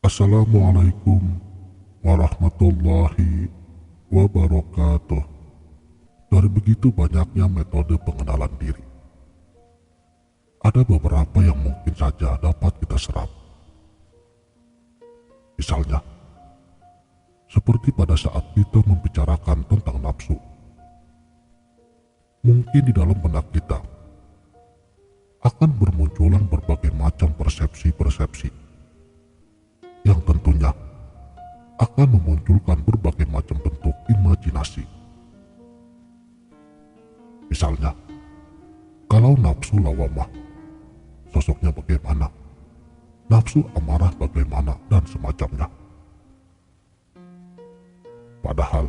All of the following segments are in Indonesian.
Assalamualaikum warahmatullahi wabarakatuh. Dari begitu banyaknya metode pengenalan diri, ada beberapa yang mungkin saja dapat kita serap. Misalnya, seperti pada saat kita membicarakan tentang nafsu. Mungkin di dalam benak kita akan bermunculan berbagai macam persepsi-persepsi yang tentunya akan memunculkan berbagai macam bentuk imajinasi. Misalnya, kalau nafsu lawamah, sosoknya bagaimana? Nafsu amarah bagaimana? Dan semacamnya. Padahal,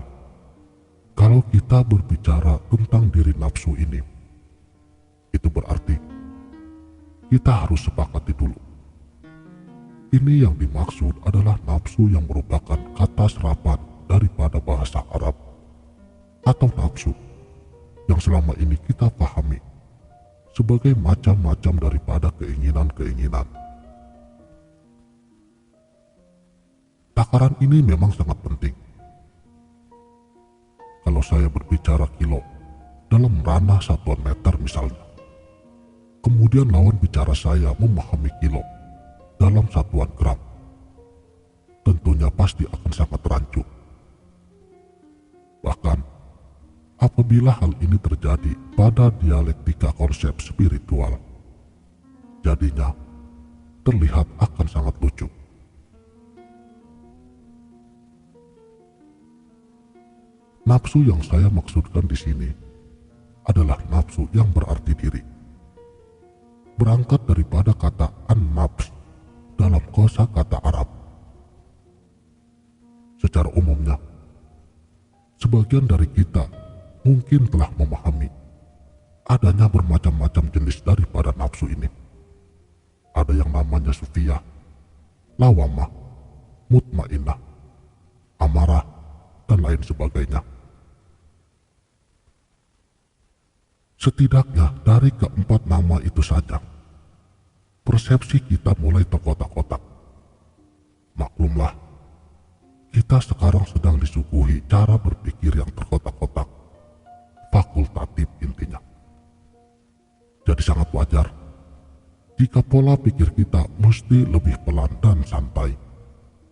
kalau kita berbicara tentang diri nafsu ini, itu berarti kita harus sepakati dulu. Ini yang dimaksud adalah nafsu yang merupakan kata serapan daripada bahasa Arab, atau nafsu yang selama ini kita pahami sebagai macam-macam daripada keinginan-keinginan. Takaran ini memang sangat penting. Kalau saya berbicara kilo dalam ranah satuan meter misalnya, kemudian lawan bicara saya memahami kilo dalam satuan gram, tentunya pasti akan sangat rancu. Bahkan, apabila hal ini terjadi pada dialektika konsep spiritual, jadinya terlihat akan sangat lucu. Nafsu yang saya maksudkan di sini adalah nafsu yang berarti diri. Berangkat daripada kata an-nafs dalam kosakata Arab. Secara umumnya, sebagian dari kita mungkin telah memahami adanya bermacam-macam jenis daripada nafsu ini. Ada yang namanya sufiyah, lawamah, mutmainnah, amarah, dan lain sebagainya. Setidaknya dari keempat nama itu saja, persepsi kita mulai terkotak-kotak. Maklumlah, kita sekarang sedang disuguhi cara berpikir yang terkotak-kotak, fakultatif intinya. Jadi sangat wajar jika pola pikir kita mesti lebih pelan dan santai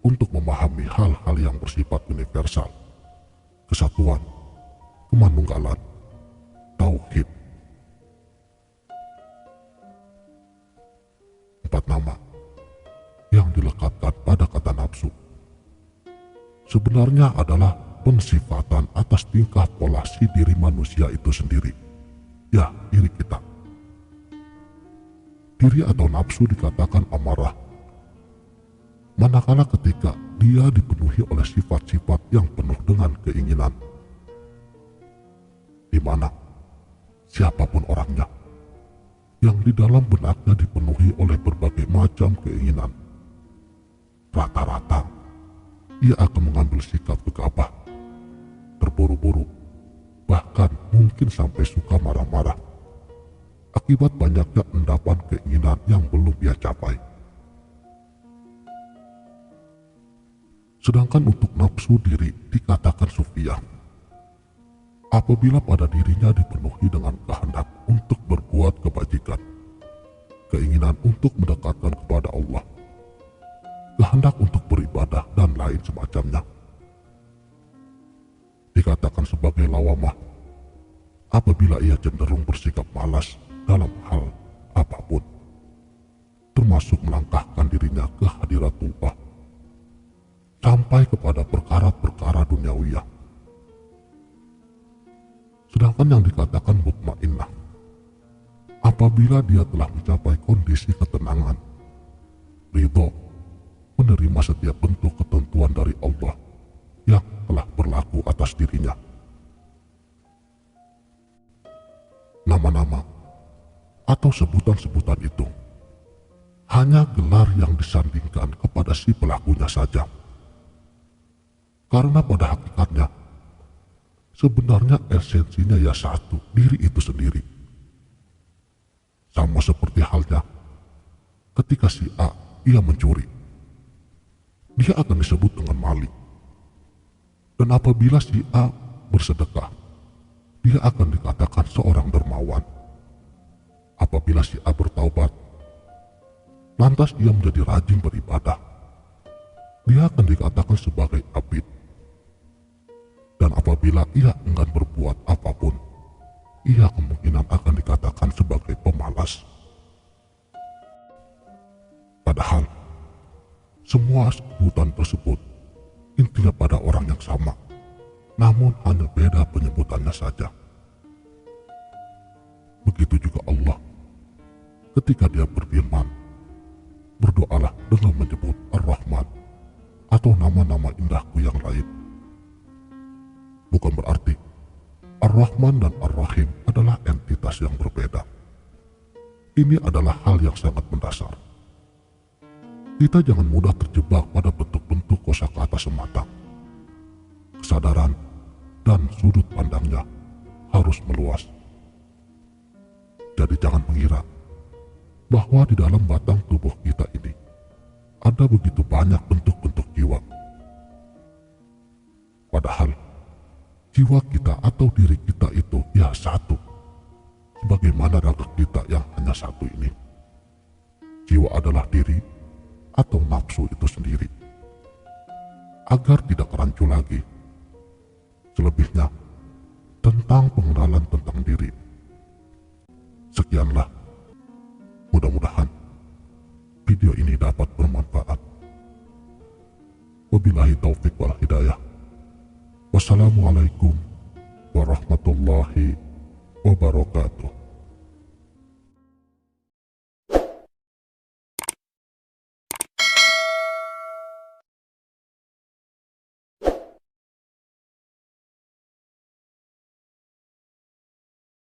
untuk memahami hal-hal yang bersifat universal, kesatuan, kemanunggalan, tauhid. 4 nama yang dilekatkan pada kata nafsu sebenarnya adalah pensifatan atas tingkah pola si diri manusia itu sendiri. Ya, diri kita. Diri atau nafsu dikatakan amarah manakala ketika dia dipenuhi oleh sifat-sifat yang penuh dengan keinginan, di mana siapapun orangnya yang di dalam benaknya dipenuhi oleh berbagai macam keinginan, rata-rata ia akan mengambil sikap gegabah, terburu-buru, bahkan mungkin sampai suka marah-marah akibat banyaknya endapan keinginan yang belum ia capai. Sedangkan untuk nafsu diri dikatakan sufiyah apabila pada dirinya dipenuhi dengan kehendak untuk berbuat kebajikan, keinginan untuk mendekatkan kepada Allah, kehendak untuk beribadah, dan lain semacamnya. Dikatakan sebagai lawamah apabila ia cenderung bersikap malas dalam hal apapun, termasuk melangkahkan dirinya ke hadiratullah, sampai kepada perkara-perkara duniawiyah. Sedangkan yang dikatakan mutmainnah apabila dia telah mencapai kondisi ketenangan, ridho, menerima setiap bentuk ketentuan dari Allah yang telah berlaku atas dirinya. Nama-nama atau sebutan-sebutan itu hanya gelar yang disandingkan kepada si pelakunya saja. Karena pada hakikatnya sebenarnya esensinya ya satu, diri itu sendiri. Sama seperti halnya ketika si A ia mencuri, dia akan disebut dengan maling. Dan apabila si A bersedekah, dia akan dikatakan seorang dermawan. Apabila si A bertaubat, lantas ia menjadi rajin beribadah, dia akan dikatakan sebagai abid. Dan apabila ia enggan berbuat apapun, ia kemungkinan akan dikatakan sebagai pemalas. Padahal, semua sebutan tersebut intinya pada orang yang sama, namun hanya beda penyebutannya saja. Begitu juga Allah, ketika dia berfirman, berdoalah dengan menyebut Ar-Rahman atau nama-nama indahku yang lain. Bukan berarti Ar-Rahman dan Ar-Rahim adalah entitas yang berbeda. Ini adalah hal yang sangat mendasar. Kita jangan mudah terjebak pada bentuk-bentuk kosakata semata. Kesadaran dan sudut pandangnya harus meluas. Jadi jangan mengira bahwa di dalam batang tubuh kita ini ada begitu banyak bentuk-bentuk jiwa. Padahal jiwa kita atau diri kita itu ya satu, sebagaimana raga kita yang hanya satu ini. Jiwa adalah diri atau nafsu itu sendiri. Agar tidak rancu lagi, selebihnya tentang pengenalan tentang diri. Sekianlah, mudah-mudahan video ini dapat bermanfaat. Wabillahi taufik wal hidayah. Wassalamualaikum